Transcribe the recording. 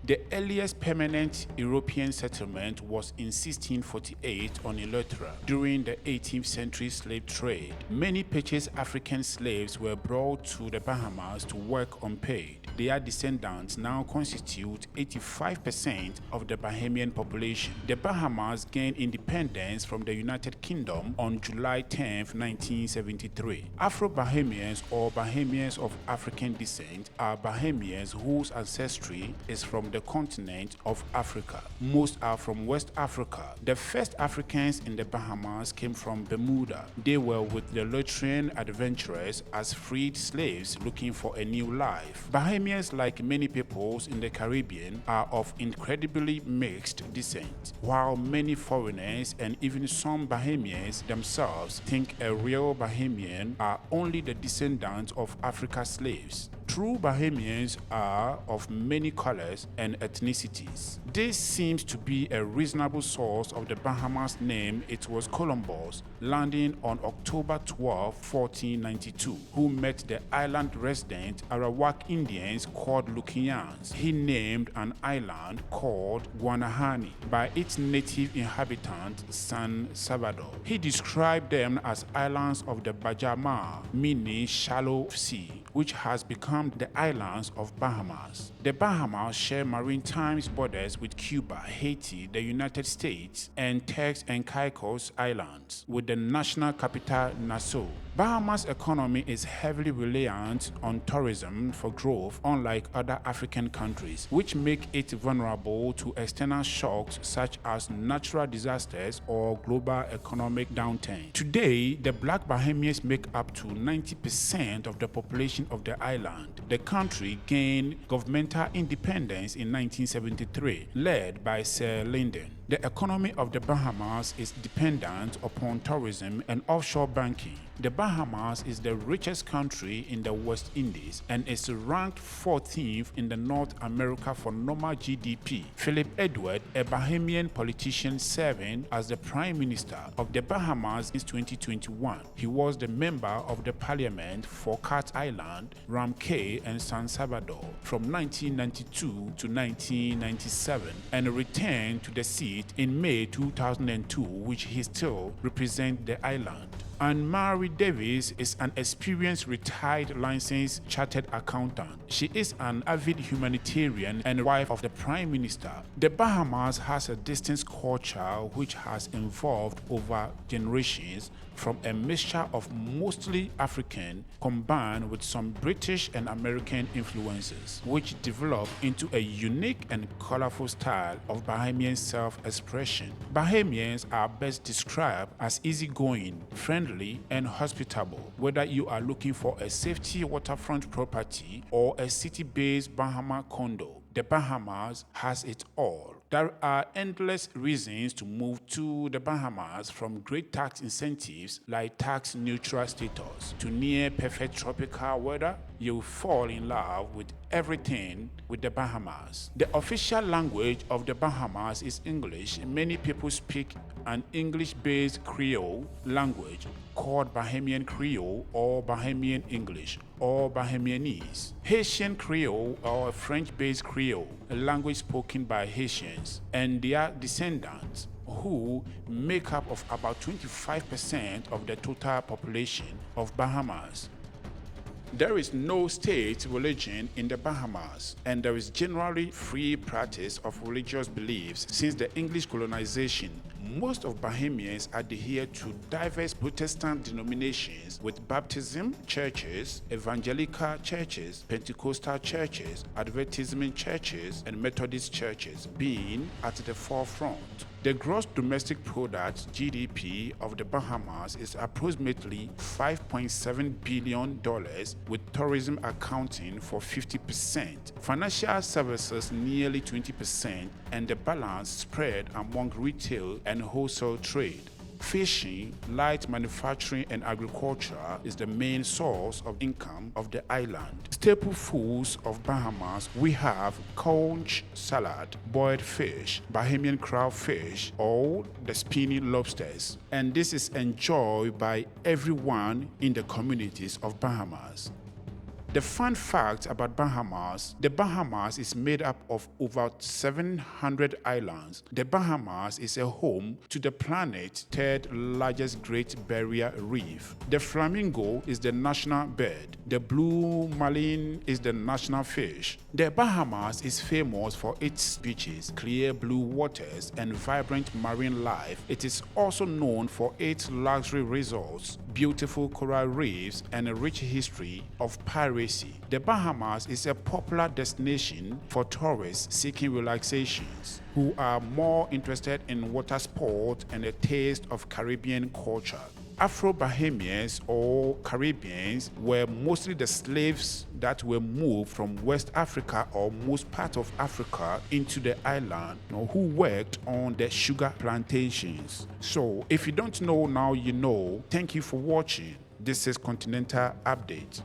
The earliest permanent European settlement was in 1648 on Eleuthera. During the 18th century slave trade, many purchased African slaves were brought to the Bahamas to work unpaid. Their descendants now constitute 85% of the Bahamian population. The Bahamas gained independence from the United Kingdom on July 10, 1973. Afro-Bahamians or Bahamians of African descent are Bahamians whose ancestry is from the continent of Africa. Most are from West Africa. The first Africans in the Bahamas came from Bermuda. They were with the Latvian adventurers as freed slaves looking for a new life. Bahamians, like many peoples in the Caribbean, are of incredibly mixed descent. While many foreigners and even some Bahamians themselves think a real Bahamian are only the descendants of Africa's slaves. True Bahamians are of many colors and ethnicities. This seems to be a reasonable source of the Bahamas name. It was Columbus, landing on October 12, 1492, who met the island resident Arawak Indians called Lukians. He named an island called Guanahani by its native inhabitant San Salvador. He described them as islands of the Bajamar, meaning shallow sea, which has become the islands of Bahamas. The Bahamas share maritime borders with Cuba, Haiti, the United States, and Turks and Caicos Islands, with the national capital Nassau. Bahamas' economy is heavily reliant on tourism for growth, unlike other African countries, which make it vulnerable to external shocks such as natural disasters or global economic downturn. Today, the Black Bahamians make up to 90% of the population of the island. The country gained governmental independence in 1973, led by Sir Lyndon. The economy of the Bahamas is dependent upon tourism and offshore banking. The Bahamas is the richest country in the West Indies and is ranked 14th in the North America for normal GDP. Philip Edward, a Bahamian politician serving as the Prime Minister of the Bahamas in 2021. He was the member of the parliament for Cat Island, Ram Cay, and San Salvador from 1992 to 1997 and returned to the seat in May 2002, which he still represents the island. And Mary Davis is an experienced retired licensed chartered accountant. She is an avid humanitarian and wife of the Prime Minister. The Bahamas has a distinct culture which has evolved over generations from a mixture of mostly African combined with some British and American influences, which developed into a unique and colorful style of Bahamian self-expression. Bahamians are best described as easygoing, friendly, and hospitable, whether you are looking for a safety waterfront property or a city-based Bahama condo. The Bahamas has it all. There are endless reasons to move to the Bahamas, from great tax incentives like tax neutral status to near perfect tropical weather. You'll fall in love with everything with the Bahamas. The official language of the Bahamas is English. Many people speak an English-based Creole language called Bahamian Creole or Bahamian English or Bahamianese. Haitian Creole or French-based Creole, a language spoken by Haitians and their descendants, who make up of about 25% of the total population of Bahamas. There is no state religion in the Bahamas, and there is generally free practice of religious beliefs since the English colonization. Most of Bahamians adhere to diverse Protestant denominations, with baptism churches, evangelical churches, Pentecostal churches, Adventist churches, and Methodist churches being at the forefront. The gross domestic product (GDP) of the Bahamas is approximately $5.7 billion, with tourism accounting for 50%, financial services nearly 20%, and the balance spread among retail and wholesale trade. Fishing, light manufacturing, and agriculture is the main source of income of the island. Staple foods of Bahamas, we have conch salad, boiled fish, Bahamian crawfish, or the spinning lobsters, and this is enjoyed by everyone in the communities of Bahamas. The fun fact about Bahamas: the Bahamas is made up of over 700 islands. The Bahamas is a home to the planet's third largest Great Barrier Reef. The flamingo is the national bird. The blue marlin is the national fish. The Bahamas is famous for its beaches, clear blue waters, and vibrant marine life. It is also known for its luxury resorts, beautiful coral reefs, and a rich history of piracy. The Bahamas is a popular destination for tourists seeking relaxations who are more interested in water sports and a taste of Caribbean culture. Afro-Bahamians or Caribbeans were mostly the slaves that were moved from West Africa or most part of Africa into the island, who worked on the sugar plantations. So if you don't know, now you know. Thank you for watching. This is Continental Update.